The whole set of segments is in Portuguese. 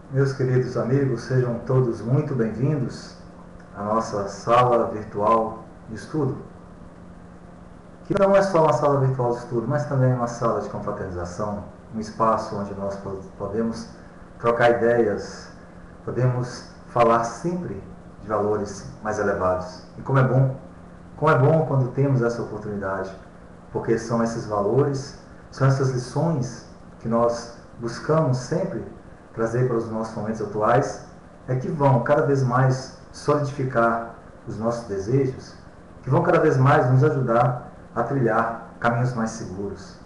Meus queridos amigos, sejam todos muito bem-vindos à nossa sala virtual de estudo, que não é só uma sala virtual de estudo, mas também uma sala de confraternização, um espaço onde nós podemos trocar ideias, podemos falar sempre de valores mais elevados. E como é bom quando temos essa oportunidade, porque são esses valores, são essas lições que nós buscamos sempre trazer para os nossos momentos atuais, é que vão cada vez mais solidificar os nossos desejos, que vão cada vez mais nos ajudar a trilhar caminhos mais seguros.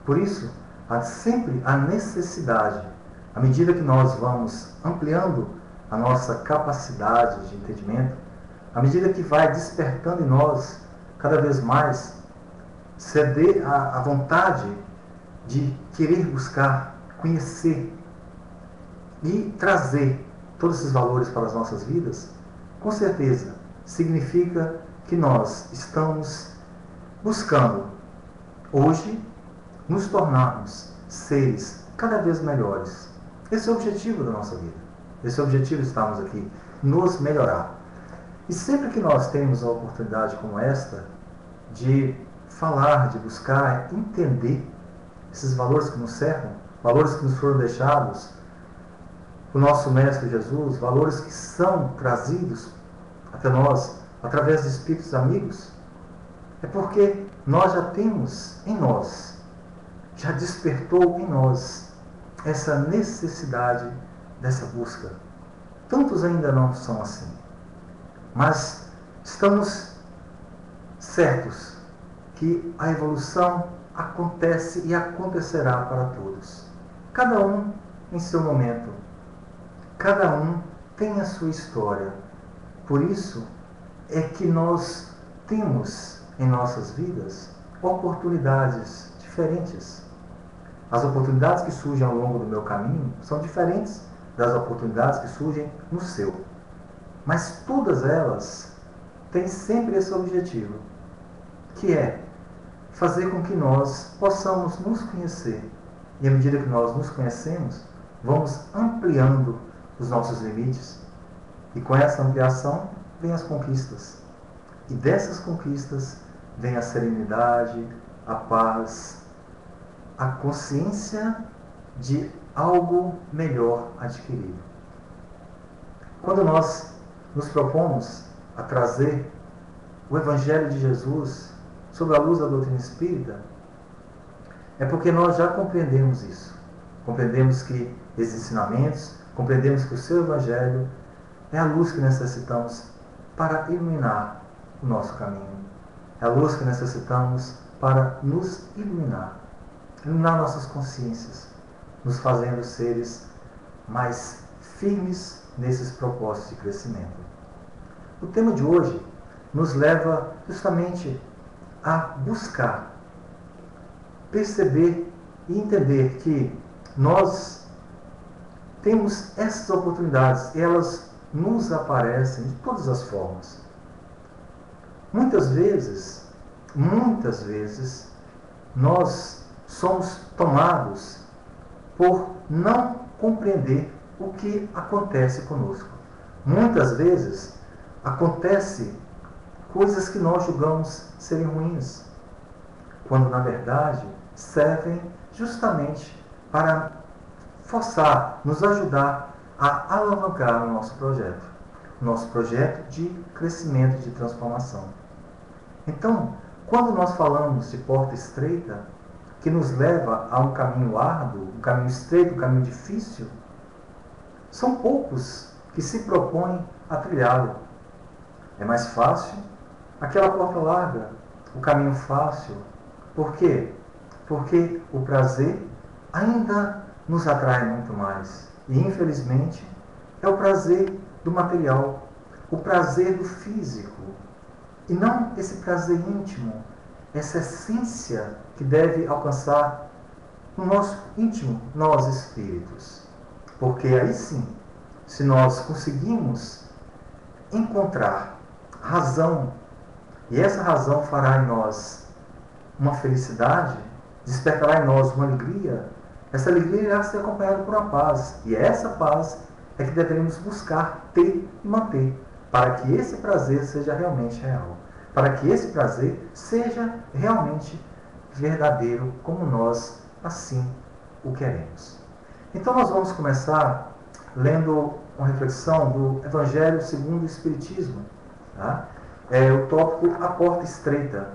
Por isso, há sempre a necessidade, à medida que nós vamos ampliando a nossa capacidade de entendimento, à medida que vai despertando em nós cada vez mais ceder à vontade de querer buscar, conhecer e trazer todos esses valores para as nossas vidas, com certeza significa que nós estamos buscando hoje nos tornarmos seres cada vez melhores. Esse é o objetivo da nossa vida. Esse é o objetivo de estarmos aqui, nos melhorar. E sempre que nós temos a oportunidade como esta de falar, de buscar, entender esses valores que nos cercam, valores que nos foram deixados o nosso Mestre Jesus, valores que são trazidos até nós através de espíritos amigos, é porque nós já temos em nós, já despertou em nós essa necessidade dessa busca. Tantos ainda não são assim, mas estamos certos que a evolução acontece e acontecerá para todos, cada um em seu momento. Cada um tem a sua história. Por isso é que nós temos em nossas vidas oportunidades diferentes. As oportunidades que surgem ao longo do meu caminho são diferentes das oportunidades que surgem no seu. Mas todas elas têm sempre esse objetivo, que é fazer com que nós possamos nos conhecer. E à medida que nós nos conhecemos, vamos ampliando os nossos limites, e com essa ampliação vem as conquistas, e dessas conquistas vem a serenidade, a paz, a consciência de algo melhor adquirido. Quando nós nos propomos a trazer o Evangelho de Jesus sob a luz da doutrina espírita, é porque nós já compreendemos isso, compreendemos que esses ensinamentos, compreendemos que o seu Evangelho é a luz que necessitamos para iluminar o nosso caminho. É a luz que necessitamos para nos iluminar nossas consciências, nos fazendo seres mais firmes nesses propósitos de crescimento. O tema de hoje nos leva justamente a buscar, perceber e entender que nós temos essas oportunidades e elas nos aparecem de todas as formas. Muitas vezes, nós somos tomados por não compreender o que acontece conosco. Muitas vezes, acontece coisas que nós julgamos serem ruins, quando na verdade servem justamente para forçar, nos ajudar a alavancar o nosso projeto de crescimento e de transformação. Então, quando nós falamos de porta estreita, que nos leva a um caminho árduo, um caminho estreito, um caminho difícil, são poucos que se propõem a trilhá-lo. É mais fácil aquela porta larga, o caminho fácil. Por quê? Porque o prazer ainda nos atrai muito mais. E, infelizmente, é o prazer do material, o prazer do físico. E não esse prazer íntimo, essa essência que deve alcançar no nosso íntimo, nós espíritos. Porque aí sim, se nós conseguimos encontrar razão, e essa razão fará em nós uma felicidade, despertará em nós uma alegria, essa alegria irá ser acompanhada por uma paz. E essa paz é que deveríamos buscar ter e manter, para que esse prazer seja realmente real, para que esse prazer seja realmente verdadeiro, como nós assim o queremos. Então nós vamos começar lendo uma reflexão do Evangelho segundo o Espiritismo. Tá? O tópico A Porta Estreita,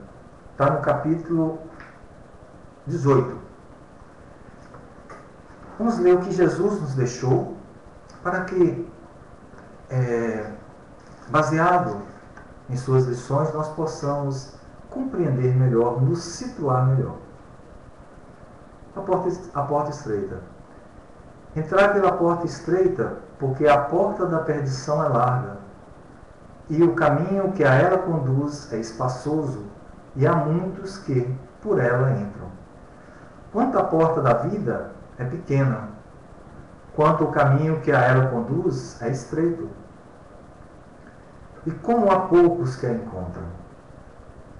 está no capítulo 18. Vamos ler o que Jesus nos deixou para que, baseado em suas lições, nós possamos compreender melhor, nos situar melhor. A porta estreita. Entrai pela porta estreita, porque a porta da perdição é larga, e o caminho que a ela conduz é espaçoso, e há muitos que por ela entram. Quanto à porta da vida, é pequena, quanto o caminho que a ela conduz é estreito, e como há poucos que a encontram.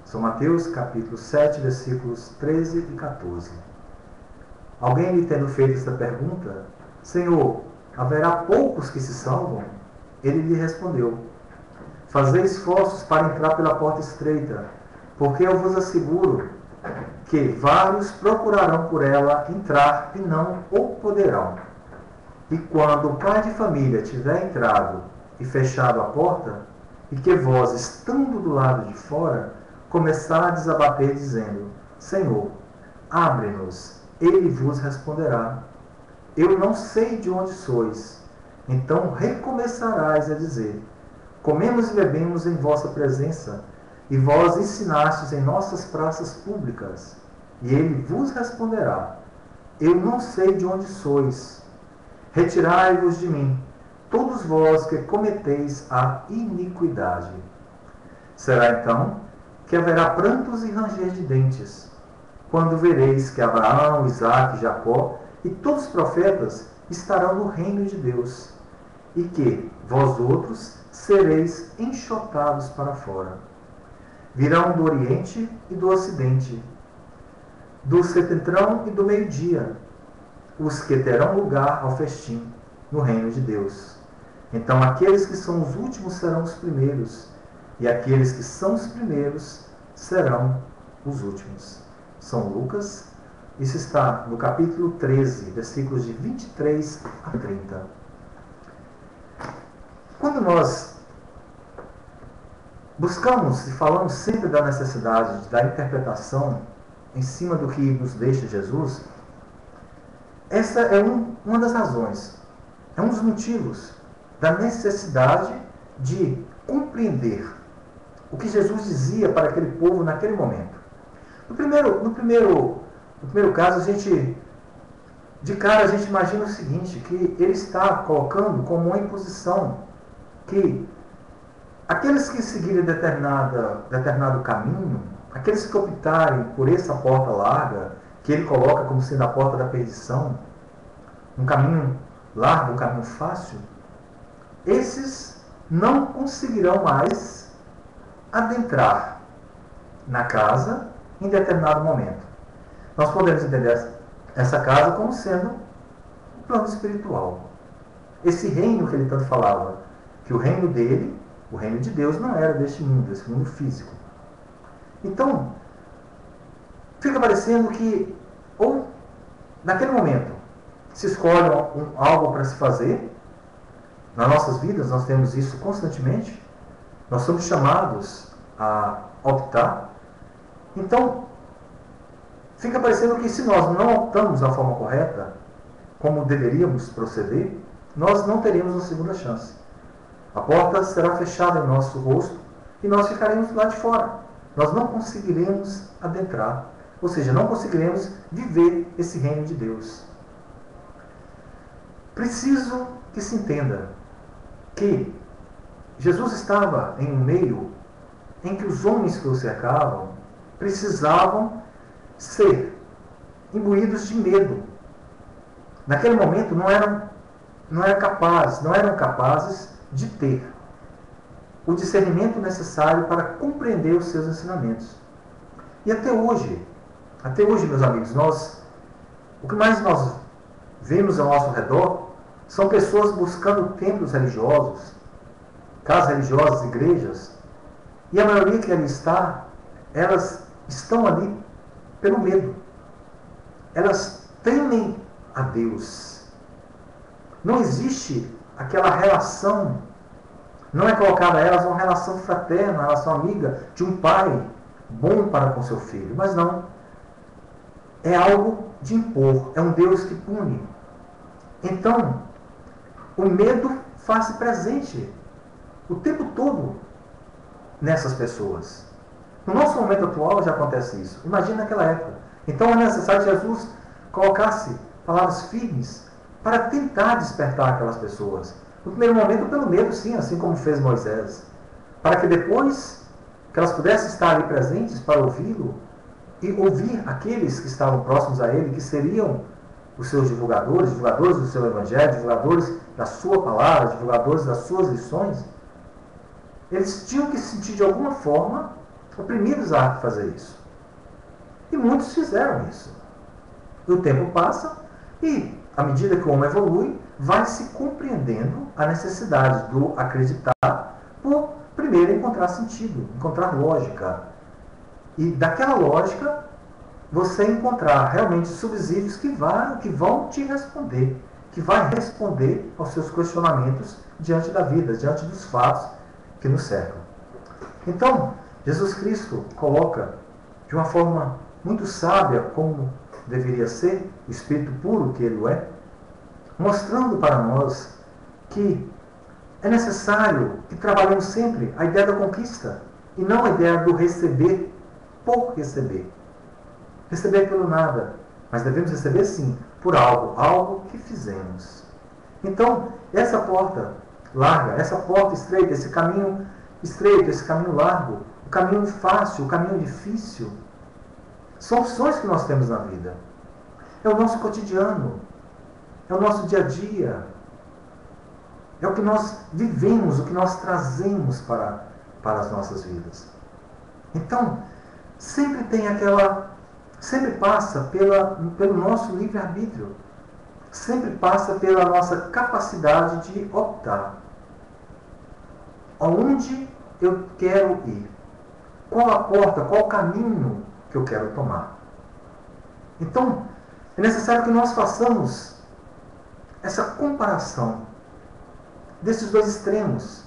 São Mateus capítulo 7, versículos 13 e 14. Alguém lhe tendo feito esta pergunta, Senhor, haverá poucos que se salvam? Ele lhe respondeu, fazei esforços para entrar pela porta estreita, porque eu vos asseguro que vários procurarão por ela entrar e não o poderão. E quando o pai de família tiver entrado e fechado a porta, e que vós, estando do lado de fora, começardes a bater dizendo, Senhor, abre-nos, ele vos responderá, eu não sei de onde sois. Então recomeçarás a dizer, comemos e bebemos em vossa presença, e vós ensinastes em nossas praças públicas. E ele vos responderá, eu não sei de onde sois. Retirai-vos de mim, todos vós que cometeis a iniquidade. Será então que haverá prantos e ranger de dentes, quando vereis que Abraão, Isaque, Jacó e todos os profetas estarão no reino de Deus, e que vós outros sereis enxotados para fora. Virão do Oriente e do Ocidente, do setentrão e do meio-dia, os que terão lugar ao festim no reino de Deus. Então aqueles que são os últimos serão os primeiros, e aqueles que são os primeiros serão os últimos. São Lucas, isso está no capítulo 13, versículos de 23 a 30. Quando nós buscamos e falamos sempre da necessidade da interpretação em cima do que nos deixa Jesus, essa é uma das razões, é um dos motivos da necessidade de compreender o que Jesus dizia para aquele povo naquele momento. No primeiro caso, de cara a gente imagina o seguinte, que ele está colocando como uma imposição que aqueles que seguirem determinado caminho, aqueles que optarem por essa porta larga, que ele coloca como sendo a porta da perdição, um caminho largo, um caminho fácil, esses não conseguirão mais adentrar na casa em determinado momento. Nós podemos entender essa casa como sendo um plano espiritual. Esse reino que ele tanto falava, que o reino dele, o reino de Deus, não era deste mundo, desse mundo físico. Então, fica parecendo que, ou naquele momento, se escolhe algo para se fazer. Nas nossas vidas, nós temos isso constantemente. Nós somos chamados a optar. Então, fica parecendo que se nós não optamos da forma correta, como deveríamos proceder, nós não teríamos uma segunda chance. A porta será fechada em nosso rosto e nós ficaremos lá de fora. Nós não conseguiremos adentrar, ou seja, não conseguiremos viver esse reino de Deus. Preciso que se entenda que Jesus estava em um meio em que os homens que o cercavam precisavam ser imbuídos de medo. Naquele momento não eram capazes de ter o discernimento necessário para compreender os seus ensinamentos. E até hoje, meus amigos, o que mais nós vemos ao nosso redor São pessoas buscando templos religiosos, casas religiosas, igrejas, e a maioria que ali está, elas estão ali pelo medo. Elas temem a Deus. Não existe aquela relação, não é colocada a elas uma relação fraterna, uma relação amiga de um pai bom para com seu filho, mas não. É algo de impor, é um Deus que pune. Então, o medo faz-se presente o tempo todo nessas pessoas. No nosso momento atual já acontece isso. Imagina naquela época. Então é necessário que Jesus colocasse palavras firmes para tentar despertar aquelas pessoas. No primeiro momento, pelo medo, sim, assim como fez Moisés. Para que depois que elas pudessem estar ali presentes para ouvi-lo e ouvir aqueles que estavam próximos a ele, que seriam os seus divulgadores, divulgadores do seu evangelho, divulgadores da sua palavra, divulgadores das suas lições, eles tinham que se sentir de alguma forma oprimidos a fazer isso. E muitos fizeram isso. E o tempo passa e, à medida que o homem evolui, vai se compreendendo a necessidade do acreditar por, primeiro, encontrar sentido, encontrar lógica. E daquela lógica, você encontrar realmente subsídios que vão te responder, que vai responder aos seus questionamentos diante da vida, diante dos fatos que nos cercam. Então, Jesus Cristo coloca de uma forma muito sábia como deveria ser, o Espírito puro que Ele é, mostrando para nós que é necessário que trabalhemos sempre a ideia da conquista e não a ideia do receber por receber. Receber pelo nada, mas devemos receber sim, por algo que fizemos. Então, essa porta larga, essa porta estreita, esse caminho estreito, esse caminho largo, o caminho fácil, o caminho difícil, são opções que nós temos na vida. É o nosso cotidiano, é o nosso dia a dia, é o que nós vivemos, o que nós trazemos para as nossas vidas. Então, sempre passa pelo nosso livre-arbítrio, sempre passa pela nossa capacidade de optar. Aonde eu quero ir? Qual a porta, qual o caminho que eu quero tomar? Então, é necessário que nós façamos essa comparação desses dois extremos,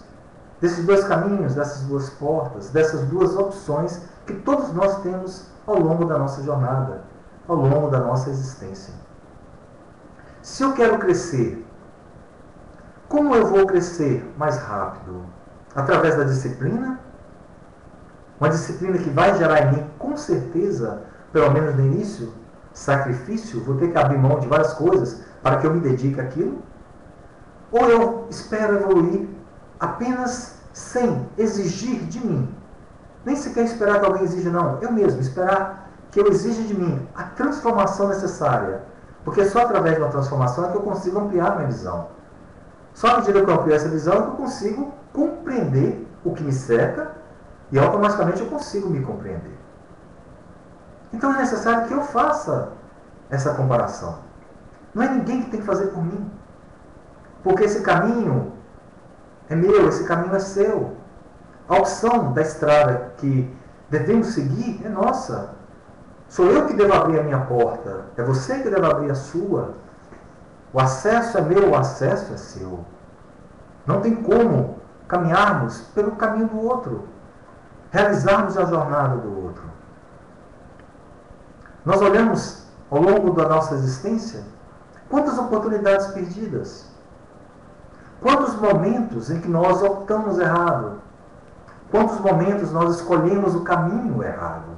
desses dois caminhos, dessas duas portas, dessas duas opções que todos nós temos ao longo da nossa jornada, ao longo da nossa existência. Se eu quero crescer, como eu vou crescer mais rápido? Através da disciplina? Uma disciplina que vai gerar em mim, com certeza, pelo menos no início, sacrifício, vou ter que abrir mão de várias coisas para que eu me dedique àquilo? Ou eu espero evoluir apenas sem exigir de mim? Nem sequer esperar que alguém exija, não. Eu mesmo, esperar que eu exija de mim a transformação necessária. Porque só através de uma transformação é que eu consigo ampliar a minha visão. Só à medida que eu amplio essa visão é que eu consigo compreender o que me cerca e automaticamente eu consigo me compreender. Então é necessário que eu faça essa comparação. Não é ninguém que tem que fazer por mim. Porque esse caminho é meu, esse caminho é seu. A opção da estrada que devemos seguir é nossa. Sou eu que devo abrir a minha porta. É você que deve abrir a sua. O acesso é meu, o acesso é seu. Não tem como caminharmos pelo caminho do outro. Realizarmos a jornada do outro. Nós olhamos ao longo da nossa existência quantas oportunidades perdidas. Quantos momentos em que nós optamos errado. Quantos momentos nós escolhemos o caminho errado.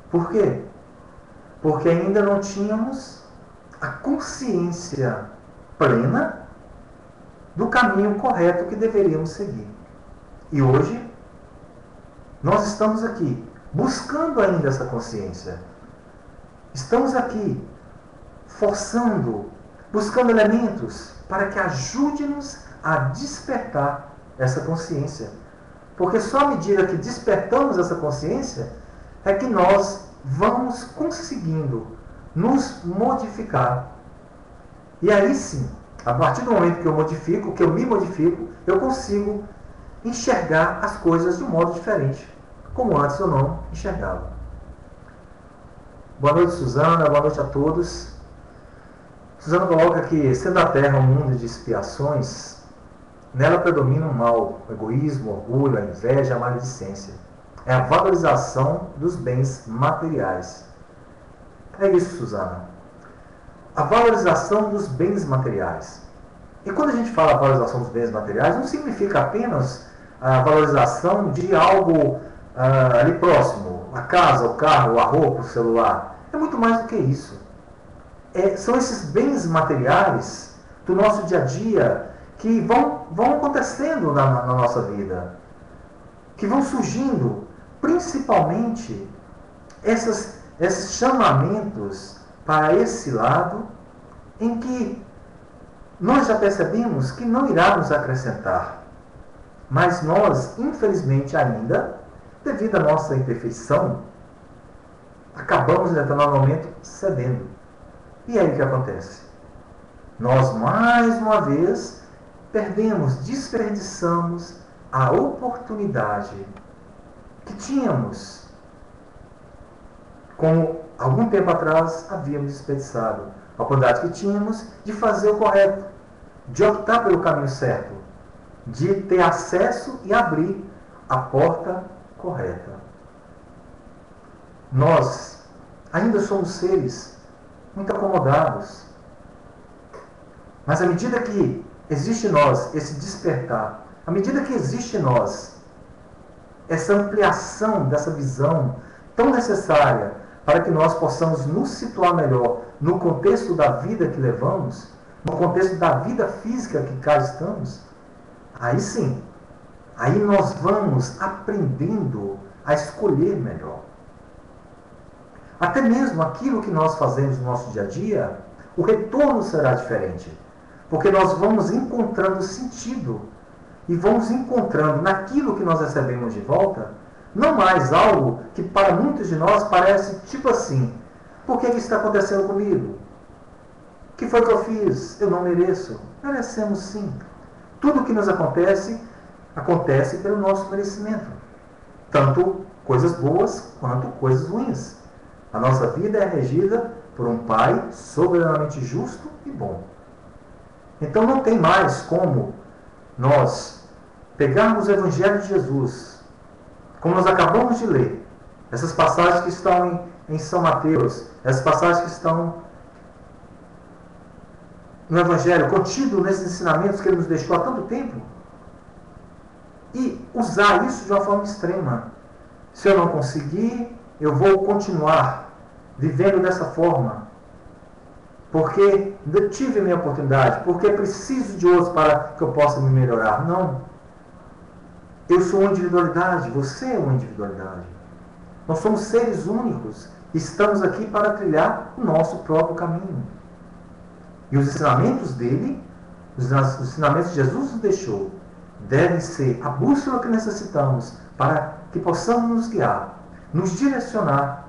Por quê? Porque ainda não tínhamos a consciência plena do caminho correto que deveríamos seguir. E hoje, nós estamos aqui, buscando ainda essa consciência. Estamos aqui, forçando, buscando elementos para que ajude-nos a despertar essa consciência. Porque só à medida que despertamos essa consciência, é que nós vamos conseguindo nos modificar E aí sim, a partir do momento que eu modifico, que eu me modifico, eu consigo enxergar as coisas de um modo diferente, como antes eu não enxergava. Boa noite, Suzana. Boa noite a todos. Suzana coloca que, sendo a Terra um mundo de expiações, nela predomina o mal, o egoísmo, o orgulho, a inveja, a maledicência. É a valorização dos bens materiais. É isso, Suzana. A valorização dos bens materiais. E quando a gente fala valorização dos bens materiais, não significa apenas a valorização de algo ali próximo, a casa, o carro, a roupa, o celular. É muito mais do que isso. São esses bens materiais do nosso dia a dia que vão acontecendo na nossa vida, que vão surgindo, principalmente esses chamamentos para esse lado em que nós já percebemos que não irá nos acrescentar. Mas nós, infelizmente ainda, devido à nossa imperfeição, acabamos em determinado momento cedendo. E aí o que acontece? Nós, mais uma vez, desperdiçamos a oportunidade que tínhamos, como algum tempo atrás havíamos desperdiçado. A oportunidade que tínhamos de fazer o correto, de optar pelo caminho certo, de ter acesso e abrir a porta correta. Nós ainda somos seres muito acomodados, mas à medida que existe em nós esse despertar, à medida que existe em nós essa ampliação dessa visão tão necessária para que nós possamos nos situar melhor no contexto da vida que levamos, no contexto da vida física que cá estamos, aí sim, aí nós vamos aprendendo a escolher melhor. Até mesmo aquilo que nós fazemos no nosso dia a dia, o retorno será diferente. Porque nós vamos encontrando sentido e vamos encontrando naquilo que nós recebemos de volta, não mais algo que para muitos de nós parece tipo assim: por que isso está acontecendo comigo? O que foi que eu fiz? Eu não mereço. Merecemos sim. Tudo que nos acontece, acontece pelo nosso merecimento. Tanto coisas boas quanto coisas ruins. A nossa vida é regida por um Pai soberanamente justo e bom. Então não tem mais como nós pegarmos o Evangelho de Jesus, como nós acabamos de ler, essas passagens que estão em São Mateus, essas passagens que estão no Evangelho, contido nesses ensinamentos que ele nos deixou há tanto tempo, e usar isso de uma forma extrema. Se eu não conseguir, eu vou continuar vivendo dessa forma, porque tive a minha oportunidade, porque preciso de outros para que eu possa me melhorar. Não. Eu sou uma individualidade, você é uma individualidade. Nós somos seres únicos, estamos aqui para trilhar o nosso próprio caminho. E os ensinamentos dele, os ensinamentos que Jesus nos deixou, devem ser a bússola que necessitamos para que possamos nos guiar, nos direcionar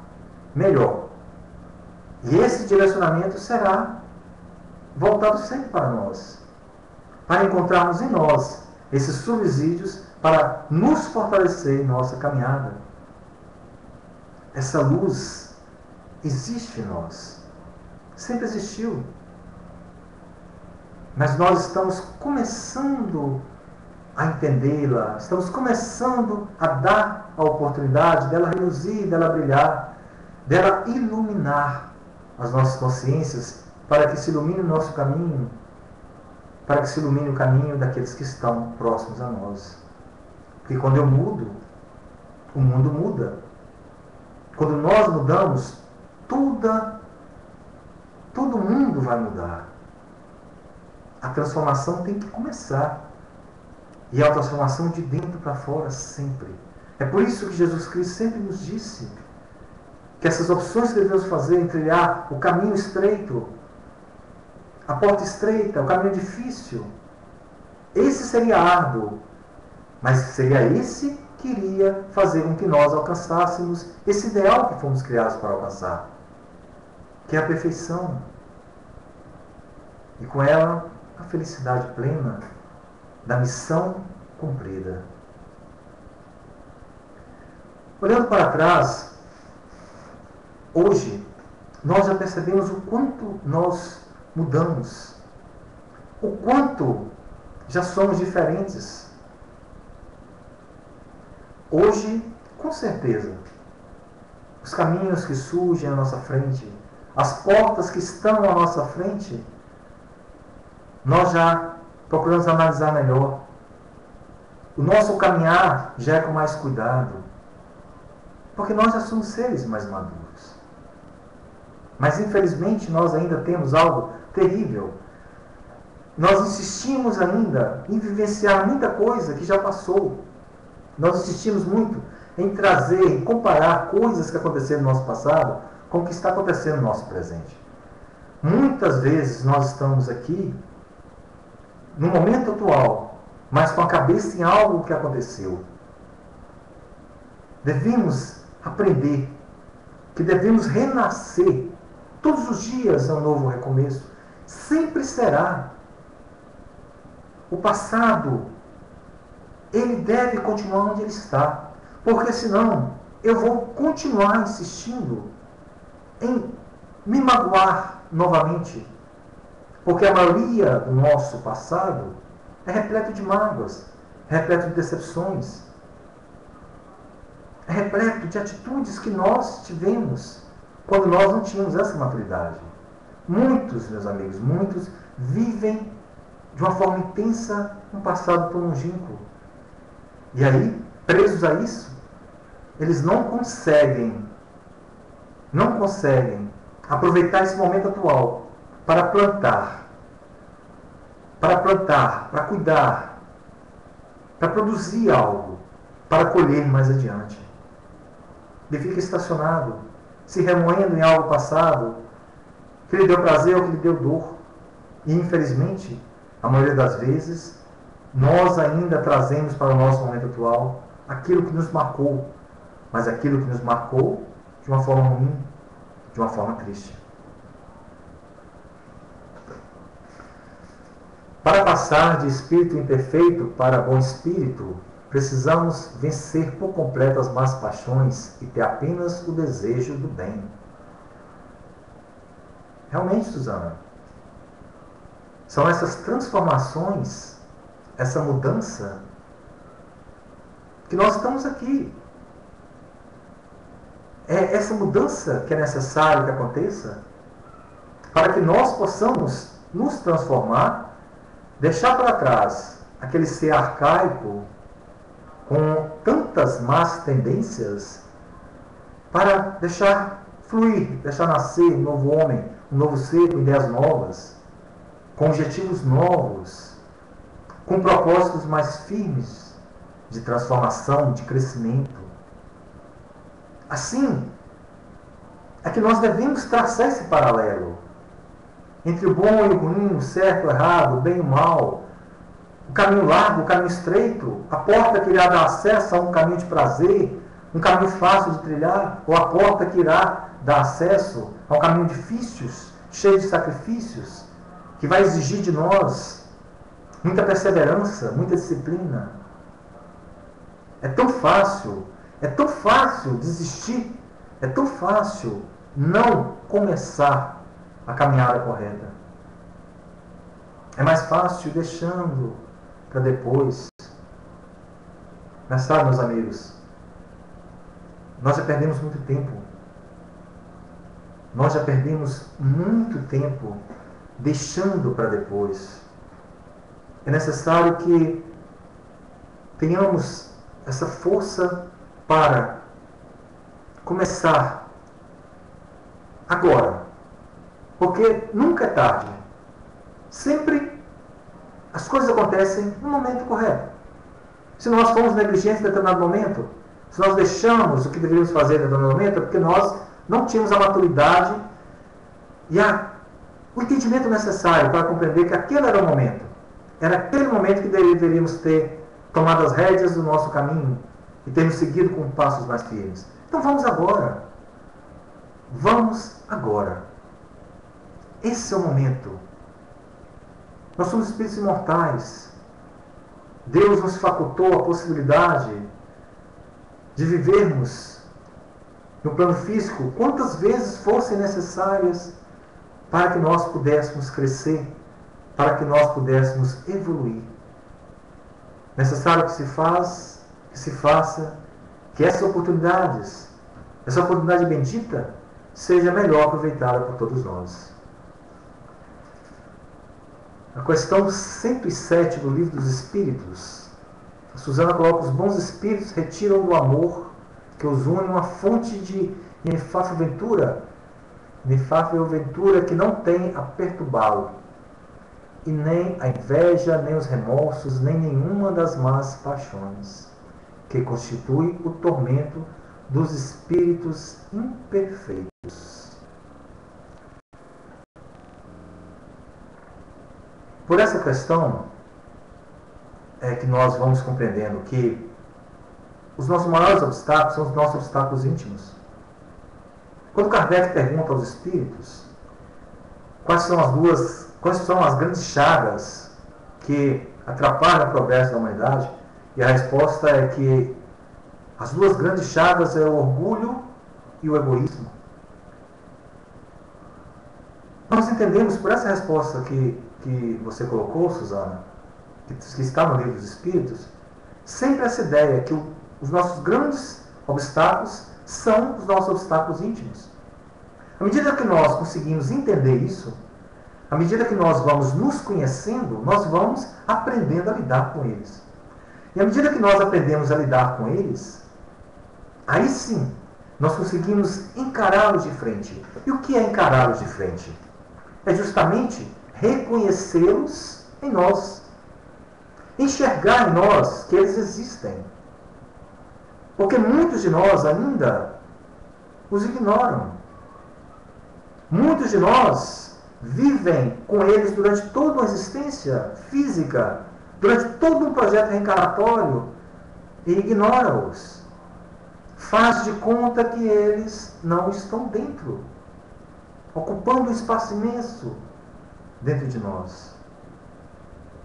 melhor. E esse direcionamento será voltado sempre para nós, para encontrarmos em nós esses subsídios para nos fortalecer em nossa caminhada. Essa luz existe em nós, sempre existiu, mas nós estamos começando a entendê-la, estamos começando a dar a oportunidade dela reluzir, dela brilhar, dela iluminar as nossas consciências, para que se ilumine o nosso caminho, para que se ilumine o caminho daqueles que estão próximos a nós. Porque quando eu mudo, o mundo muda. Quando nós mudamos, todo mundo vai mudar. A transformação tem que começar. E é a transformação de dentro para fora sempre. É por isso que Jesus Cristo sempre nos disse que essas opções que devemos fazer em trilhar o caminho estreito, a porta estreita, o caminho difícil, esse seria árduo, mas seria esse que iria fazer com que nós alcançássemos esse ideal que fomos criados para alcançar, que é a perfeição. e com ela a felicidade plena da missão cumprida. Olhando para trás, hoje nós já percebemos o quanto nós mudamos, o quanto já somos diferentes. Hoje, com certeza, os caminhos que surgem à nossa frente, as portas que estão à nossa frente, nós já procuramos analisar melhor. O nosso caminhar já é com mais cuidado, porque nós já somos seres mais maduros. Mas, infelizmente, nós ainda temos algo terrível. Nós insistimos ainda em vivenciar muita coisa que já passou. Nós insistimos muito em trazer, em comparar coisas que aconteceram no nosso passado com o que está acontecendo no nosso presente. Muitas vezes nós estamos aqui, no momento atual, mas com a cabeça em algo que aconteceu. Devemos aprender que devemos renascer. Todos os dias é um novo recomeço. Sempre será. O passado, ele deve continuar onde ele está. Porque senão, eu vou continuar insistindo em me magoar novamente. Porque a maioria do nosso passado é repleto de mágoas, repleto de decepções, é repleto de atitudes que nós tivemos quando nós não tínhamos essa maturidade. Muitos, meus amigos, muitos vivem de uma forma intensa um passado tão longínquo. E aí, presos a isso, eles não conseguem aproveitar esse momento atual para plantar, para cuidar, para produzir algo, para colher mais adiante. Ele fica estacionado, se remoendo em algo passado, que lhe deu prazer ou que lhe deu dor. E, infelizmente, a maioria das vezes, nós ainda trazemos para o nosso momento atual aquilo que nos marcou, mas aquilo que nos marcou de uma forma ruim, de uma forma triste. Para passar de espírito imperfeito para bom espírito, precisamos vencer por completo as más paixões e ter apenas o desejo do bem. Realmente, Suzana, são essas transformações, essa mudança, que nós estamos aqui. É essa mudança que é necessário que aconteça para que nós possamos nos transformar, deixar para trás aquele ser arcaico com tantas más tendências, para deixar fluir, deixar nascer um novo homem, um novo ser com ideias novas, com objetivos novos, com propósitos mais firmes de transformação, de crescimento. Assim, é que nós devemos traçar esse paralelo entre o bom e o ruim, o certo e o errado, o bem e o mal, o caminho largo, o caminho estreito, a porta que irá dar acesso a um caminho de prazer, um caminho fácil de trilhar, ou a porta que irá dar acesso a um caminho difícil, cheio de sacrifícios, que vai exigir de nós muita perseverança, muita disciplina. É tão fácil desistir, é tão fácil não começar a caminhada correta. É mais fácil deixando para depois. Mas sabe, meus amigos, nós já perdemos muito tempo. Nós já perdemos muito tempo deixando para depois. É necessário que tenhamos essa força para começar agora. Porque nunca é tarde. Sempre as coisas acontecem no momento correto. Se nós formos negligentes em determinado momento, se nós deixamos o que deveríamos fazer em determinado momento, é porque nós não tínhamos a maturidade e o entendimento necessário para compreender que aquele era o momento. Era aquele momento que deveríamos ter tomado as rédeas do nosso caminho e termos seguido com passos mais firmes. Então vamos agora. Vamos agora. Esse é o momento. Nós somos espíritos imortais. Deus nos facultou a possibilidade de vivermos no plano físico quantas vezes fossem necessárias para que nós pudéssemos crescer, para que nós pudéssemos evoluir. Necessário que se faça, que essa oportunidade bendita, seja melhor aproveitada por todos nós. A questão 107 do Livro dos Espíritos, a Susana coloca: os bons espíritos retiram do amor que os une uma fonte de inefável ventura que não tem a perturbá-lo, e nem a inveja, nem os remorsos, nem nenhuma das más paixões, que constitui o tormento dos espíritos imperfeitos. Por essa questão é que nós vamos compreendendo que os nossos maiores obstáculos são os nossos obstáculos íntimos. Quando Kardec pergunta aos espíritos quais são as grandes chagas que atrapalham o progresso da humanidade, e a resposta é que as duas grandes chagas é o orgulho e o egoísmo. Nós entendemos por essa resposta que você colocou, Susana, que está no Livro dos Espíritos, sempre essa ideia que os nossos grandes obstáculos são os nossos obstáculos íntimos. À medida que nós conseguimos entender isso, à medida que nós vamos nos conhecendo, nós vamos aprendendo a lidar com eles. E à medida que nós aprendemos a lidar com eles, aí sim, nós conseguimos encará-los de frente. E o que é encará-los de frente? É justamente reconhecê-los em nós. Enxergar em nós que eles existem. Porque muitos de nós ainda os ignoram. Muitos de nós vivem com eles durante toda uma existência física, durante todo um projeto reencarnatório, e ignora-os. Faz de conta que eles não estão dentro, ocupando um espaço imenso dentro de nós.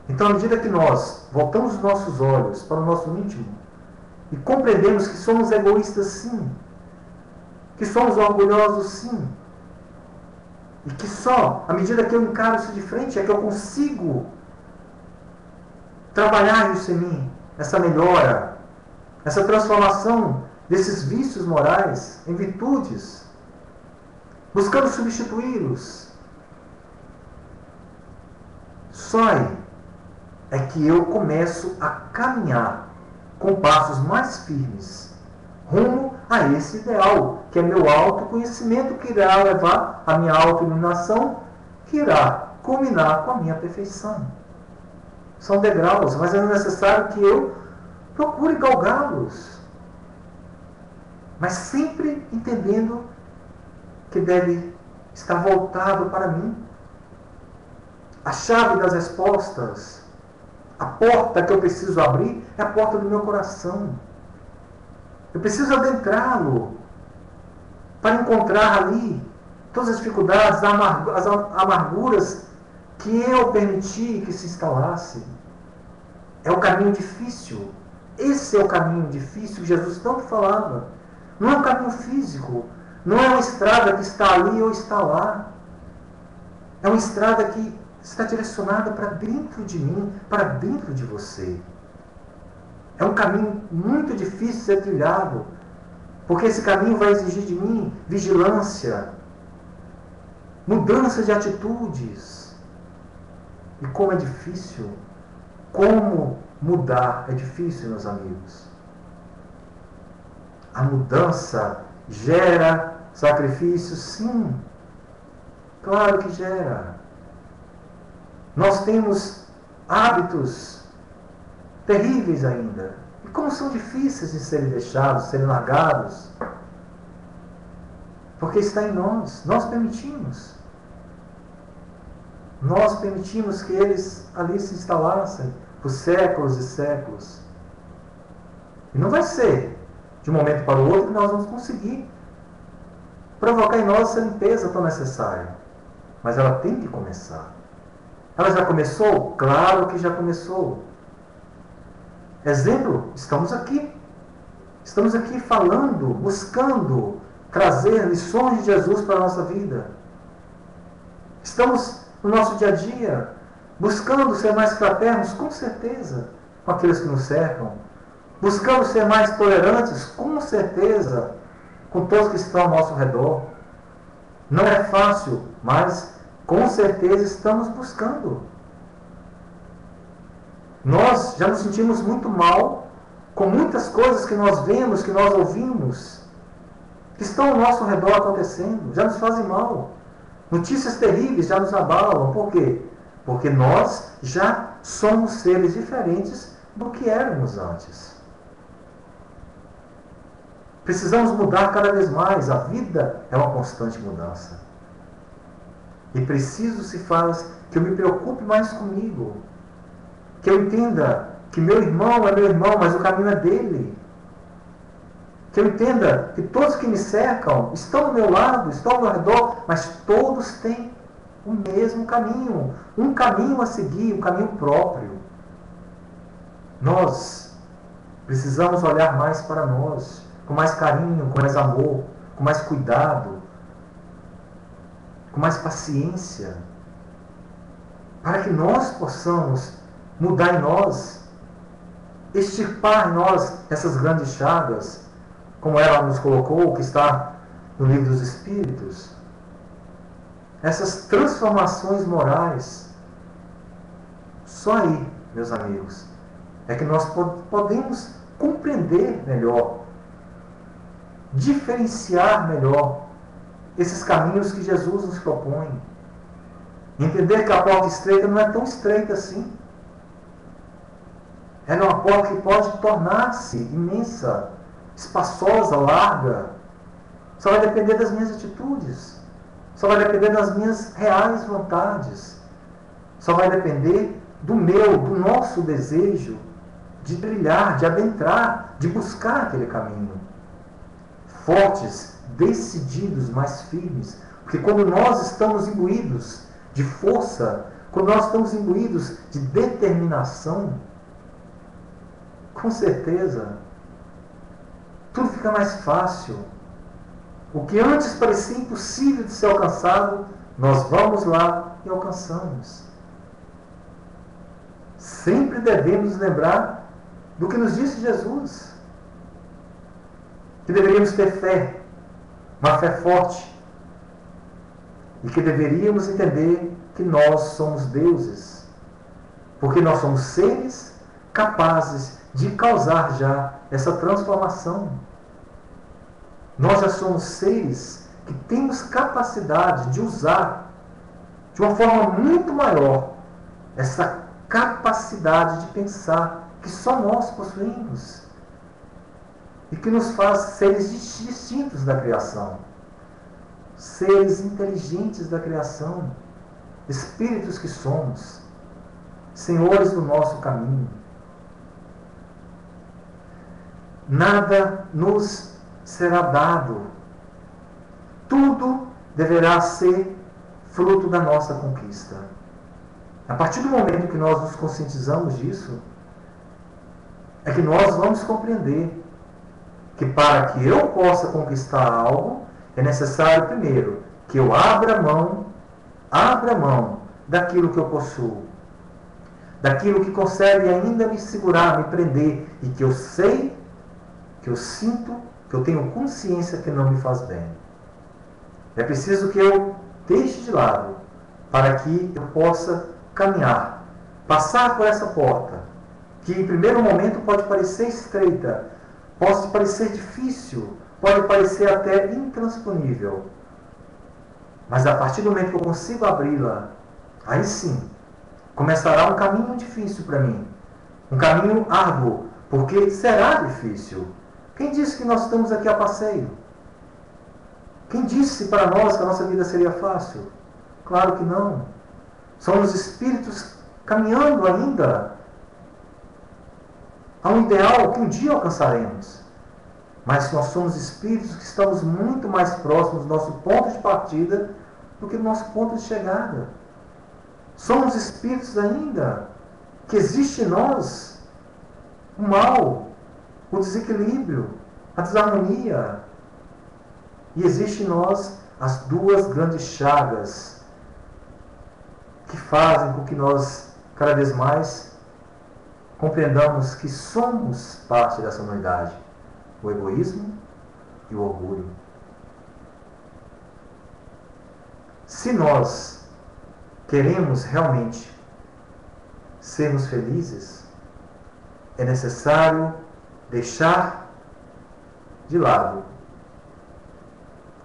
Então, à medida que nós voltamos os nossos olhos para o nosso íntimo e compreendemos que somos egoístas sim, que somos orgulhosos sim, e que só à medida que eu encaro isso de frente é que eu consigo trabalhar isso em mim, essa melhora, essa transformação desses vícios morais em virtudes, buscando substituí-los. Só aí é que eu começo a caminhar com passos mais firmes rumo a esse ideal, que é meu autoconhecimento, que irá levar à minha autoiluminação, que irá culminar com a minha perfeição. São degraus, mas é necessário que eu procure galgá-los, mas sempre entendendo que deve estar voltado para mim. A chave das respostas, a porta que eu preciso abrir é a porta do meu coração. Eu preciso adentrá-lo para encontrar ali todas as dificuldades, as amarguras que eu permiti que se instalasse. É o caminho difícil. Esse é o caminho difícil que Jesus tanto falava. Não é um caminho físico. Não é uma estrada que está ali ou está lá. É uma estrada que está direcionada para dentro de mim, para dentro de você. É um caminho muito difícil de ser trilhado, porque esse caminho vai exigir de mim vigilância, mudança de atitudes. E como é difícil, como mudar é difícil, meus amigos. A mudança gera sacrifício, sim. Claro que gera. Nós temos hábitos terríveis ainda. E como são difíceis de serem deixados, serem largados. Porque está em nós. Nós permitimos. Nós permitimos que eles ali se instalassem por séculos e séculos. E não vai ser de um momento para o outro que nós vamos conseguir provocar em nós essa limpeza tão necessária. Mas ela tem que começar. Ela já começou? Claro que já começou. Exemplo, estamos aqui. Estamos aqui falando, buscando trazer lições de Jesus para a nossa vida. Estamos no nosso dia a dia buscando ser mais fraternos, com certeza, com aqueles que nos cercam. Buscando ser mais tolerantes, com certeza, com todos que estão ao nosso redor. Não é fácil, mas com certeza estamos buscando. Nós já nos sentimos muito mal com muitas coisas que nós vemos, que nós ouvimos, que estão ao nosso redor acontecendo, já nos fazem mal. Notícias terríveis já nos abalam. Por quê? Porque nós já somos seres diferentes do que éramos antes. Precisamos mudar cada vez mais. A vida é uma constante mudança. E preciso se faz que eu me preocupe mais comigo. Que eu entenda que meu irmão é meu irmão, mas o caminho é dele. Que eu entenda que todos que me cercam estão ao meu lado, estão ao meu redor, mas todos têm o mesmo caminho. Um caminho a seguir, um caminho próprio. Nós precisamos olhar mais para nós, com mais carinho, com mais amor, com mais cuidado, com mais paciência, para que nós possamos mudar em nós, extirpar em nós essas grandes chagas, como ela nos colocou, que está no Livro dos Espíritos. Essas transformações morais, só aí, meus amigos, é que nós podemos compreender melhor, diferenciar melhor esses caminhos que Jesus nos propõe. Entender que a porta estreita não é tão estreita assim. Ela é uma porta que pode tornar-se imensa, espaçosa, larga. Só vai depender das minhas atitudes. Só vai depender das minhas reais vontades. Só vai depender do nosso desejo de brilhar, de adentrar, de buscar aquele caminho. Fortes, decididos, mais firmes. Porque quando nós estamos imbuídos de força, quando nós estamos imbuídos de determinação, com certeza, tudo fica mais fácil. O que antes parecia impossível de ser alcançado, nós vamos lá e alcançamos. Sempre devemos lembrar do que nos disse Jesus. Que deveríamos ter fé, uma fé forte. E que deveríamos entender que nós somos deuses. Porque nós somos seres capazes de causar já essa transformação. Nós já somos seres que temos capacidade de usar de uma forma muito maior essa capacidade de pensar que só nós possuímos e que nos faz seres distintos da criação, seres inteligentes da criação, espíritos que somos, senhores do nosso caminho. Nada nos será dado. Tudo deverá ser fruto da nossa conquista. A partir do momento que nós nos conscientizamos disso, é que nós vamos compreender que para que eu possa conquistar algo, é necessário primeiro que eu abra mão daquilo que eu possuo, daquilo que consegue ainda me segurar, me prender, e que eu sei, que eu sinto, que eu tenho consciência que não me faz bem. É preciso que eu deixe de lado para que eu possa caminhar, passar por essa porta, que em primeiro momento pode parecer estreita, pode parecer difícil, pode parecer até intransponível. Mas a partir do momento que eu consigo abri-la, aí sim, começará um caminho difícil para mim, um caminho árduo, porque será difícil. Quem disse que nós estamos aqui a passeio? Quem disse para nós que a nossa vida seria fácil? Claro que não. Somos espíritos caminhando ainda a um ideal que um dia alcançaremos. Mas nós somos espíritos que estamos muito mais próximos do nosso ponto de partida do que do nosso ponto de chegada. Somos espíritos ainda, que existe em nós o mal, o desequilíbrio, a desarmonia. E existe em nós as duas grandes chagas que fazem com que nós, cada vez mais, compreendamos que somos parte dessa humanidade: o egoísmo e o orgulho. Se nós queremos realmente sermos felizes, é necessário deixar de lado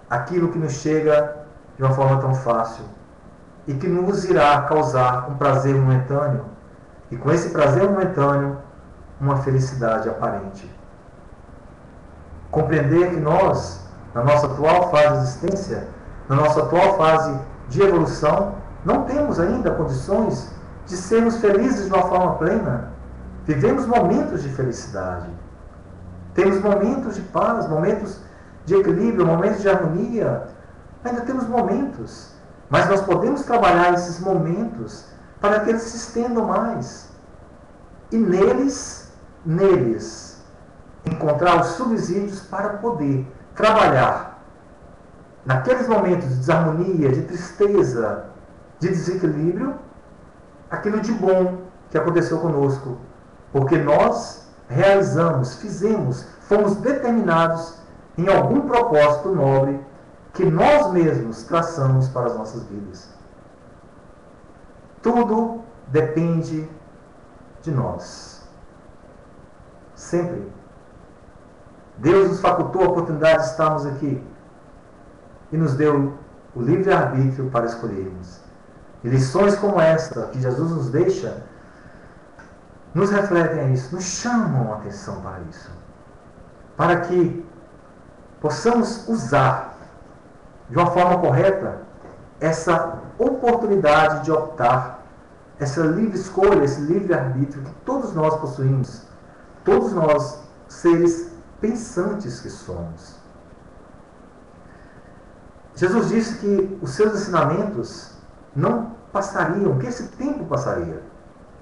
aquilo que nos chega de uma forma tão fácil e que nos irá causar um prazer momentâneo, e com esse prazer momentâneo, uma felicidade aparente. Compreender que nós, na nossa atual fase de existência, na nossa atual fase de evolução, não temos ainda condições de sermos felizes de uma forma plena. Vivemos momentos de felicidade, temos momentos de paz, momentos de equilíbrio, momentos de harmonia. Ainda temos momentos, mas nós podemos trabalhar esses momentos para que eles se estendam mais. E neles, encontrar os subsídios para poder trabalhar naqueles momentos de desarmonia, de tristeza, de desequilíbrio, aquilo de bom que aconteceu conosco. Porque nós realizamos, fizemos, fomos determinados em algum propósito nobre que nós mesmos traçamos para as nossas vidas. Tudo depende de nós. Sempre. Deus nos facultou a oportunidade de estarmos aqui e nos deu o livre-arbítrio para escolhermos. E lições como esta que Jesus nos deixa nos refletem a isso, nos chamam a atenção para isso, para que possamos usar de uma forma correta essa oportunidade de optar, essa livre escolha, esse livre-arbítrio que todos nós possuímos, todos nós, seres pensantes que somos. Jesus disse que os seus ensinamentos não passariam, que esse tempo passaria.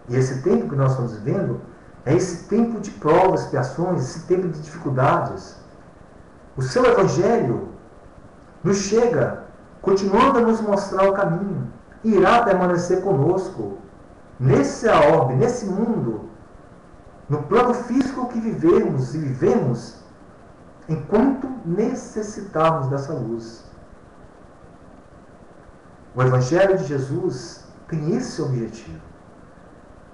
E esse tempo que nós estamos vivendo é esse tempo de provas, expiações, esse tempo de dificuldades. O seu Evangelho nos chega, continuando a nos mostrar o caminho, e irá permanecer conosco, nesse orbe, nesse mundo, no plano físico que vivemos e vivemos, enquanto necessitarmos dessa luz. O Evangelho de Jesus tem esse objetivo.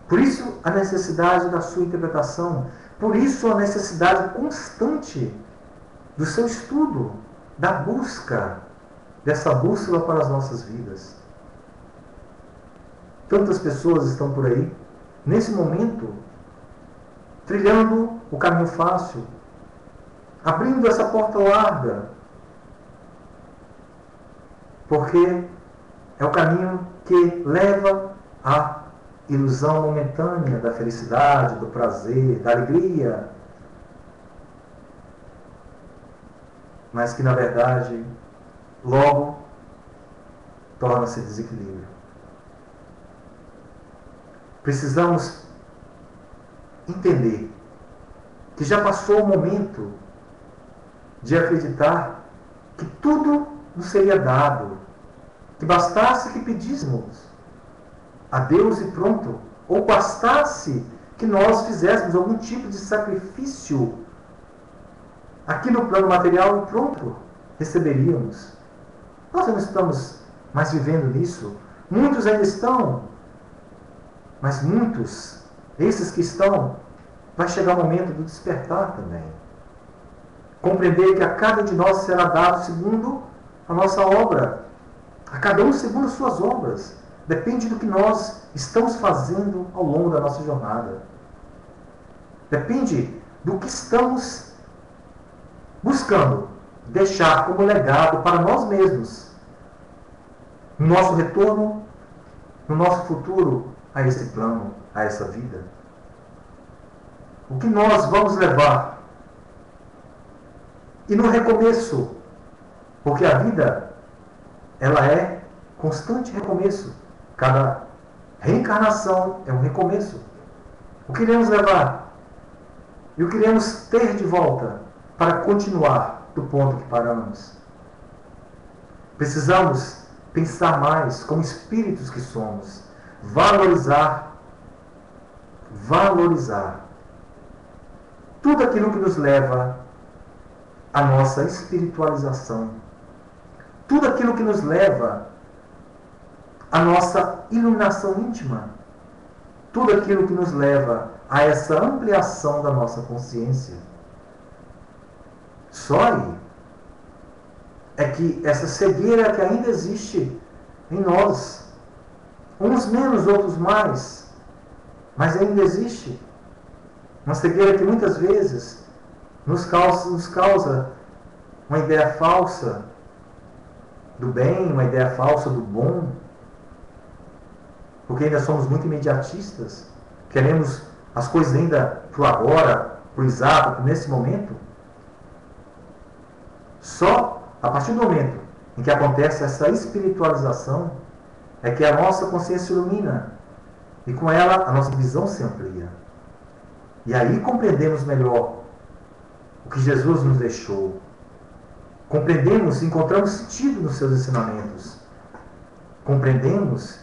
Por isso a necessidade da sua interpretação, por isso a necessidade constante do seu estudo, da busca, dessa bússola para as nossas vidas. Tantas pessoas estão por aí, nesse momento, trilhando o caminho fácil, abrindo essa porta larga, porque é o caminho que leva à ilusão momentânea da felicidade, do prazer, da alegria, mas que na verdade logo torna-se desequilíbrio. Precisamos entender que já passou o momento de acreditar que tudo nos seria dado, que bastasse que pedíssemos a Deus e pronto, ou bastasse que nós fizéssemos algum tipo de sacrifício aqui no plano material e pronto, receberíamos. Nós não estamos mais vivendo nisso. Muitos ainda estão, mas muitos, esses que estão, vai chegar o momento do despertar também. Compreender que a cada de nós será dado segundo a nossa obra, a cada um segundo as suas obras. Depende do que nós estamos fazendo ao longo da nossa jornada. Depende do que estamos buscando deixar como legado para nós mesmos, no nosso retorno, no nosso futuro a esse plano, a essa vida. O que nós vamos levar? E no recomeço, porque a vida, ela é constante recomeço. Cada Reencarnação é um recomeço. O que iremos levar? E o que iremos ter de volta para continuar do ponto que paramos? Precisamos pensar mais como espíritos que somos. Valorizar tudo aquilo que nos leva à nossa espiritualização. Tudo aquilo que nos leva à nossa iluminação íntima. Tudo aquilo que nos leva a essa ampliação da nossa consciência. Só aí é que essa cegueira que ainda existe em nós, uns menos, outros mais, mas ainda existe. Uma cegueira que muitas vezes nos causa uma ideia falsa do bem, uma ideia falsa do bom, porque ainda somos muito imediatistas, queremos as coisas ainda para o agora, para o exato, para nesse momento. Só a partir do momento em que acontece essa espiritualização é que a nossa consciência ilumina e com ela a nossa visão se amplia. E aí compreendemos melhor o que Jesus nos deixou. Compreendemos e encontramos sentido nos seus ensinamentos. Compreendemos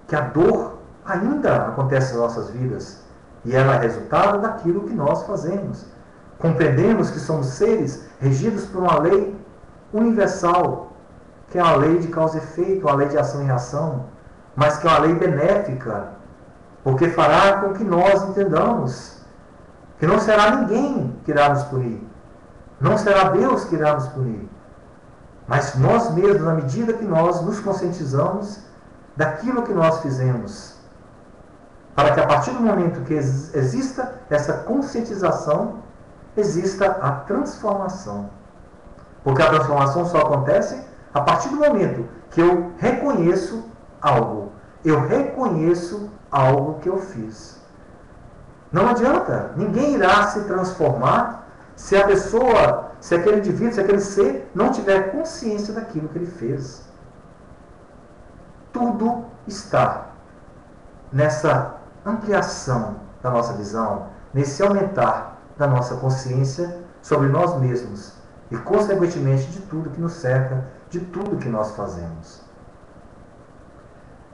que a dor ainda acontece nas nossas vidas e ela é resultado daquilo que nós fazemos. Compreendemos que somos seres regidos por uma lei universal, que é a lei de causa e efeito, a lei de ação e reação, mas que é uma lei benéfica, porque fará com que nós entendamos que não será ninguém que irá nos punir, não será Deus que irá nos punir, mas nós mesmos, na medida que nós nos conscientizamos daquilo que nós fizemos, para que a partir do momento que exista essa conscientização, exista a transformação. Porque a transformação só acontece a partir do momento que eu reconheço algo. Eu reconheço algo que eu fiz. Não adianta. Ninguém irá se transformar se a pessoa, se aquele indivíduo, se aquele ser não tiver consciência daquilo que ele fez. Tudo está nessa ampliação da nossa visão, nesse aumentar da nossa consciência sobre nós mesmos e, consequentemente, de tudo que nos cerca, de tudo que nós fazemos.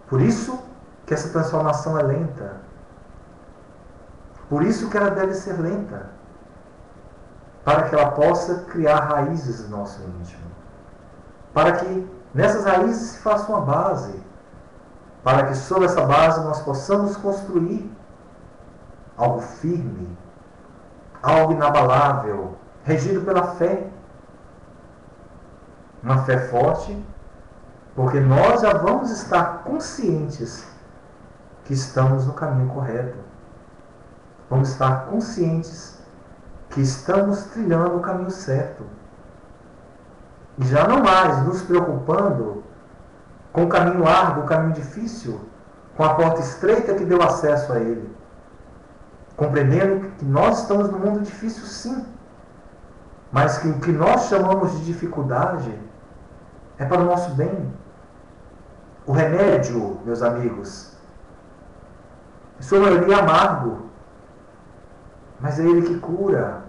Por isso que essa transformação é lenta. Por isso que ela deve ser lenta, para que ela possa criar raízes no nosso íntimo, para que nessas raízes se faça uma base, para que sobre essa base nós possamos construir algo firme, algo inabalável, regido pela fé. Uma fé forte, porque nós já vamos estar conscientes que estamos no caminho correto. Vamos estar conscientes que estamos trilhando o caminho certo. E já não mais nos preocupando com o caminho árduo, o caminho difícil, com a porta estreita que deu acesso a ele. Compreendendo que nós estamos num mundo difícil, sim, mas que o que nós chamamos de dificuldade é para o nosso bem. O remédio, meus amigos, em sua maioria é amargo, mas é ele que cura.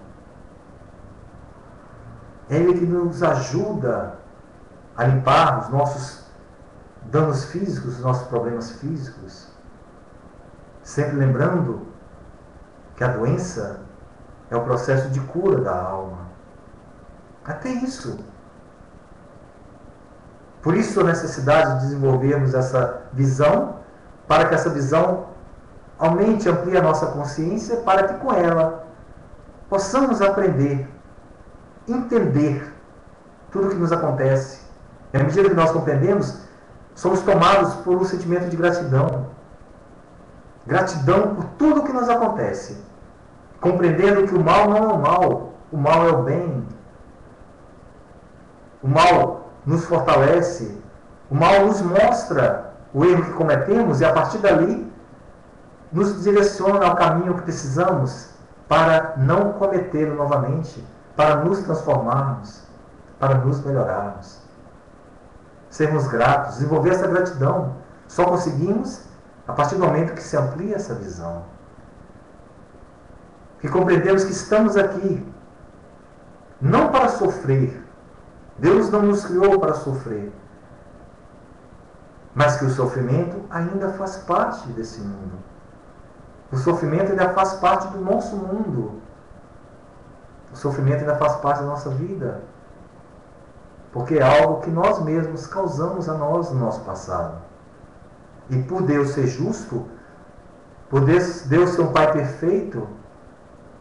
É ele que nos ajuda a limpar os nossos danos físicos, os nossos problemas físicos. Sempre lembrando que a doença é o processo de cura da alma. Até isso. Por isso a necessidade de desenvolvermos essa visão, para que essa visão aumente, amplie a nossa consciência, para que com ela possamos aprender, entender tudo o que nos acontece. E à medida que nós compreendemos, somos tomados por um sentimento de gratidão. Gratidão por tudo o que nos acontece. Compreendendo que o mal não é o mal, o mal é o bem. O mal nos fortalece, o mal nos mostra o erro que cometemos e a partir dali nos direciona ao caminho que precisamos para não cometê-lo novamente, para nos transformarmos, para nos melhorarmos. Sermos gratos, desenvolver essa gratidão. Só conseguimos A partir do momento que se amplia essa visão, que compreendemos que estamos aqui não para sofrer. Deus não nos criou para sofrer, mas que o sofrimento ainda faz parte desse mundo. O sofrimento ainda faz parte do nosso mundo. O sofrimento ainda faz parte da nossa vida, porque é algo que nós mesmos causamos a nós no nosso passado. E por Deus ser justo, por Deus ser um Pai perfeito,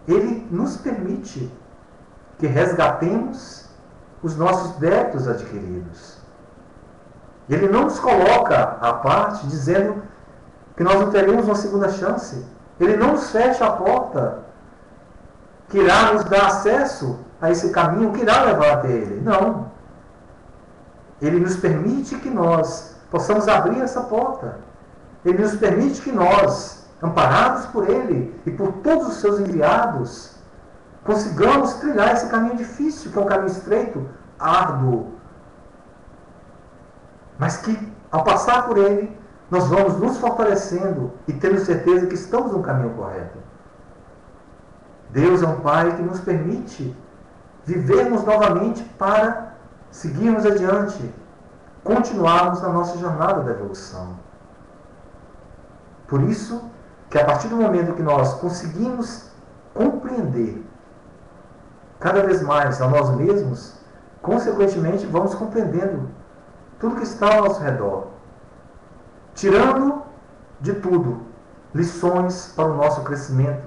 Ele nos permite que resgatemos os nossos débitos adquiridos. Ele não nos coloca à parte dizendo que nós não teremos uma segunda chance. Ele não nos fecha a porta que irá nos dar acesso a esse caminho, que irá levar até Ele. Não. Ele nos permite que nós possamos abrir essa porta. Ele nos permite que nós, amparados por Ele e por todos os seus enviados, consigamos trilhar esse caminho difícil, que é um caminho estreito, árduo, mas que, ao passar por ele, nós vamos nos fortalecendo e tendo certeza que estamos no caminho correto. Deus é um Pai que nos permite vivermos novamente para seguirmos adiante, continuarmos na nossa jornada da evolução. Por isso, que a partir do momento que nós conseguimos compreender cada vez mais a nós mesmos, consequentemente vamos compreendendo tudo que está ao nosso redor, tirando de tudo lições para o nosso crescimento,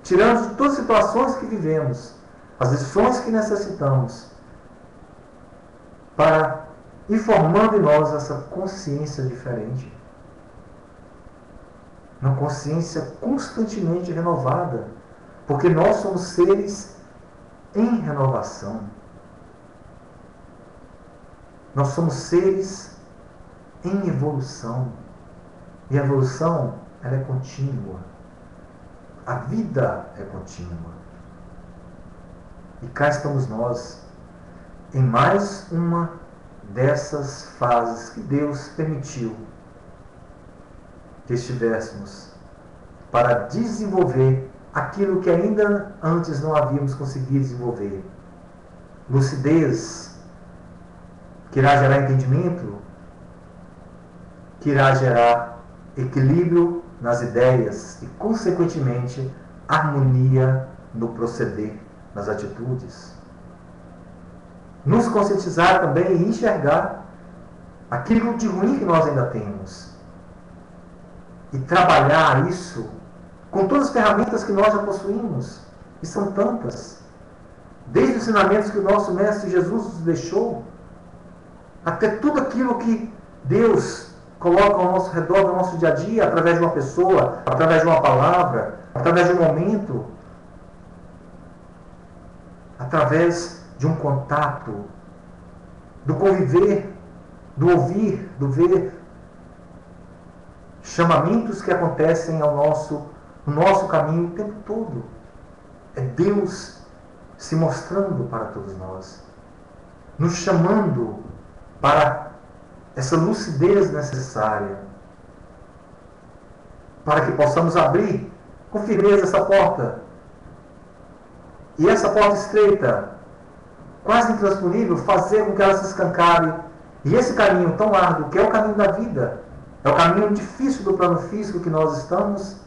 tirando de todas as situações que vivemos as lições que necessitamos para ir formando em nós essa consciência diferente, uma consciência constantemente renovada, porque nós somos seres em renovação. Nós somos seres em evolução. E a evolução, ela é contínua. A vida é contínua. E cá estamos nós, em mais uma dessas fases que Deus permitiu que estivéssemos para desenvolver aquilo que ainda antes não havíamos conseguido desenvolver. Lucidez, que irá gerar entendimento, que irá gerar equilíbrio nas ideias e, consequentemente, harmonia no proceder, nas atitudes. Nos conscientizar também e enxergar aquilo de ruim que nós ainda temos. E trabalhar isso com todas as ferramentas que nós já possuímos. E são tantas. Desde os ensinamentos que o nosso Mestre Jesus nos deixou, até tudo aquilo que Deus coloca ao nosso redor, no nosso dia a dia, através de uma pessoa, através de uma palavra, através de um momento, através de um contato, do conviver, do ouvir, do ver, chamamentos que acontecem no nosso caminho o tempo todo. É Deus se mostrando para todos nós, nos chamando para essa lucidez necessária, para que possamos abrir com firmeza essa porta. E essa porta estreita, quase intransponível, fazer com que ela se escancare. E esse caminho tão árduo, que é o caminho da vida, é o caminho difícil do plano físico que nós estamos,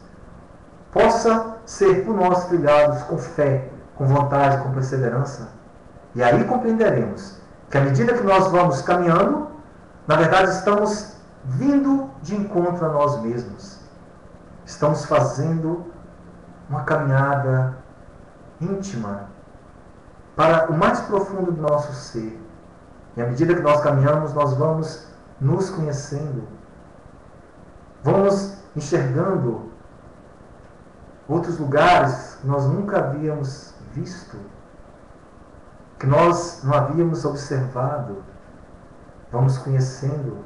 possa ser por nós trilhados com fé, com vontade, com perseverança. E aí compreenderemos que à medida que nós vamos caminhando, na verdade estamos vindo de encontro a nós mesmos. Estamos fazendo uma caminhada íntima para o mais profundo do nosso ser. E à medida que nós caminhamos, nós vamos nos conhecendo. Vamos enxergando outros lugares que nós nunca havíamos visto, que nós não havíamos observado. Vamos conhecendo.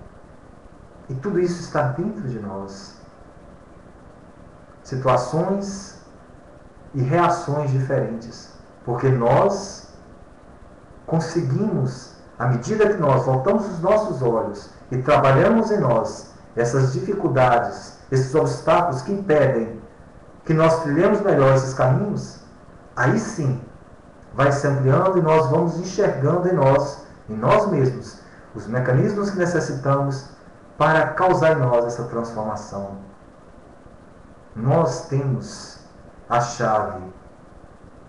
E tudo isso está dentro de nós. Situações e reações diferentes. Porque nós conseguimos, à medida que nós voltamos os nossos olhos e trabalhamos em nós essas dificuldades esses obstáculos que impedem que nós trilhemos melhor esses caminhos, aí sim vai se ampliando e nós vamos enxergando em nós mesmos, os mecanismos que necessitamos para causar em nós essa transformação. Nós temos a chave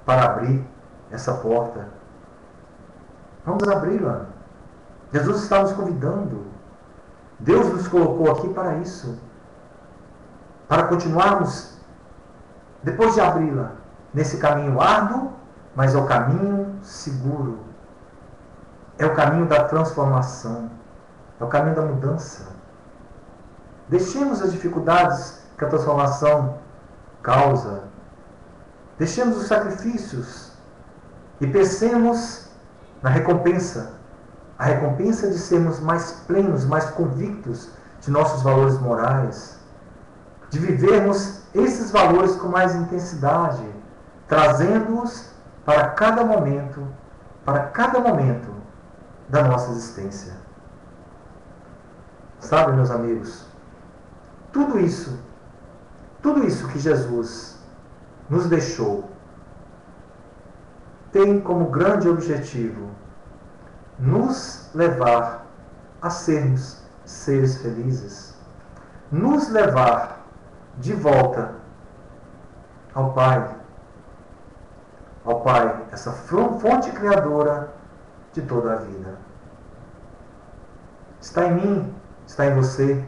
para abrir essa porta. Vamos abri-la. Jesus está nos convidando. Deus nos colocou aqui para isso. Para continuarmos, depois de abri-la, nesse caminho árduo, mas é o caminho seguro. É o caminho da transformação. É o caminho da mudança. Deixemos as dificuldades que a transformação causa. Deixemos os sacrifícios e pensemos na recompensa. A recompensa de sermos mais plenos, mais convictos de nossos valores morais. De vivermos esses valores com mais intensidade, trazendo-os para cada momento da nossa existência. Sabe, meus amigos, tudo isso que Jesus nos deixou, tem como grande objetivo nos levar a sermos seres felizes, nos levar de volta ao Pai, essa fonte criadora de toda a vida. Está em mim, está em você,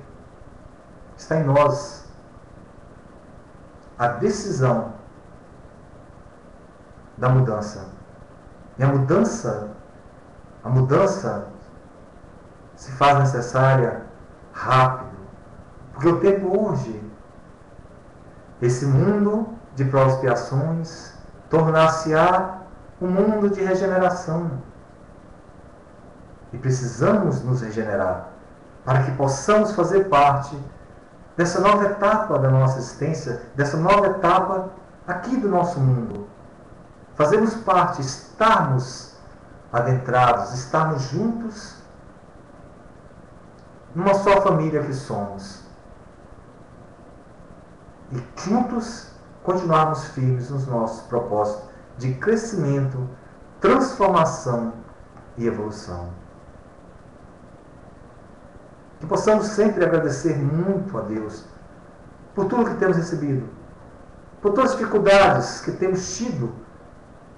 está em nós a decisão da mudança. E a mudança se faz necessária rápido, porque o tempo urge. Esse mundo de provas e expiações tornar-se-á um mundo de regeneração. E precisamos nos regenerar para que possamos fazer parte dessa nova etapa da nossa existência, dessa nova etapa aqui do nosso mundo. Fazermos parte, estarmos adentrados, estarmos juntos numa só família que somos. E juntos continuarmos firmes nos nossos propósitos de crescimento, transformação e evolução. Que possamos sempre agradecer muito a Deus por tudo que temos recebido, por todas as dificuldades que temos tido,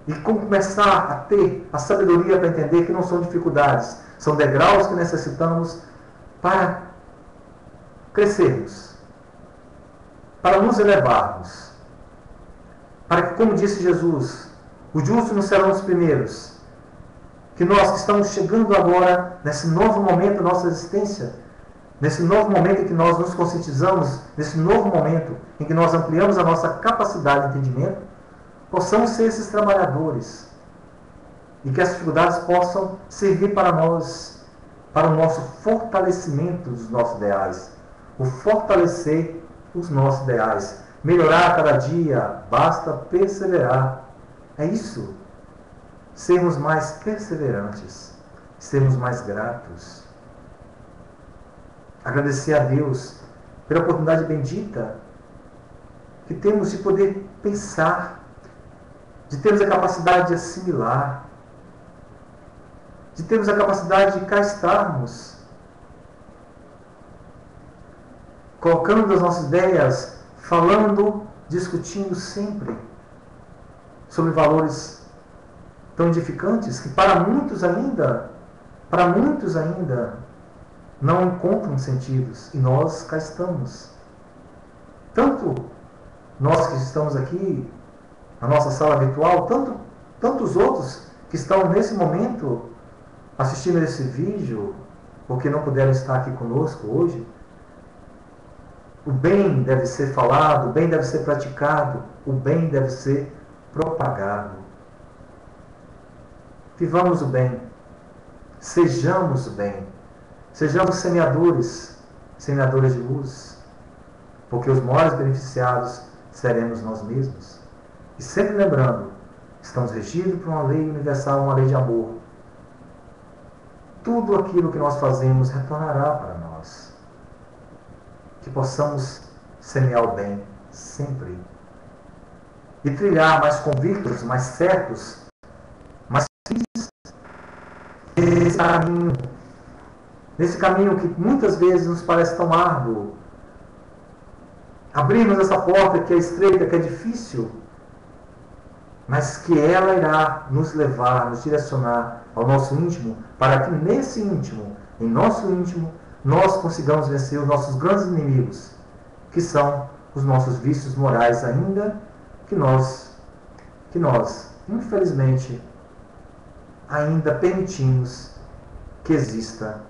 e começar a ter a sabedoria para entender que não são dificuldades, são degraus que necessitamos para crescermos, para nos elevarmos, para que, como disse Jesus, os justos não serão os primeiros, que nós que estamos chegando agora nesse novo momento da nossa existência, nesse novo momento em que nós nos conscientizamos, nesse novo momento em que nós ampliamos a nossa capacidade de entendimento, possamos ser esses trabalhadores e que as dificuldades possam servir para nós, para o nosso fortalecimento dos nossos ideais, o fortalecer os nossos ideais, melhorar a cada dia, basta perseverar. É isso, sermos mais perseverantes, sermos mais gratos, agradecer a Deus pela oportunidade bendita que temos de poder pensar, de termos a capacidade de assimilar, de termos a capacidade de cá estarmos, colocando as nossas ideias, falando, discutindo sempre sobre valores tão edificantes que para muitos ainda não encontram sentidos, e nós cá estamos. Tanto nós que estamos aqui na nossa sala virtual, tantos outros que estão nesse momento assistindo esse vídeo, porque não puderam estar aqui conosco hoje. O bem deve ser falado, o bem deve ser praticado, o bem deve ser propagado. Vivamos o bem, sejamos o bem, sejamos semeadores de luz, porque os maiores beneficiados seremos nós mesmos. E sempre lembrando, estamos regidos por uma lei universal, uma lei de amor. Tudo aquilo que nós fazemos retornará para nós. Que possamos semear o bem sempre. E trilhar mais convictos, mais certos, mais firmes nesse caminho que muitas vezes nos parece tão árduo. Abrimos essa porta que é estreita, que é difícil, mas que ela irá nos levar, nos direcionar ao nosso íntimo, para que nesse íntimo, em nosso íntimo, nós consigamos vencer os nossos grandes inimigos, que são os nossos vícios morais, ainda que nós, infelizmente, ainda permitimos que exista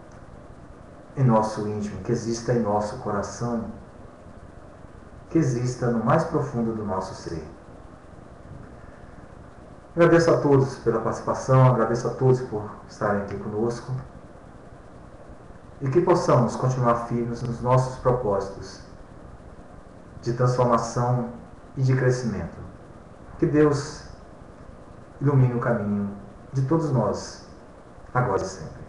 em nosso íntimo, que exista em nosso coração, que exista no mais profundo do nosso ser. Agradeço a todos pela participação, agradeço a todos por estarem aqui conosco e que possamos continuar firmes nos nossos propósitos de transformação e de crescimento. Que Deus ilumine o caminho de todos nós, agora e sempre.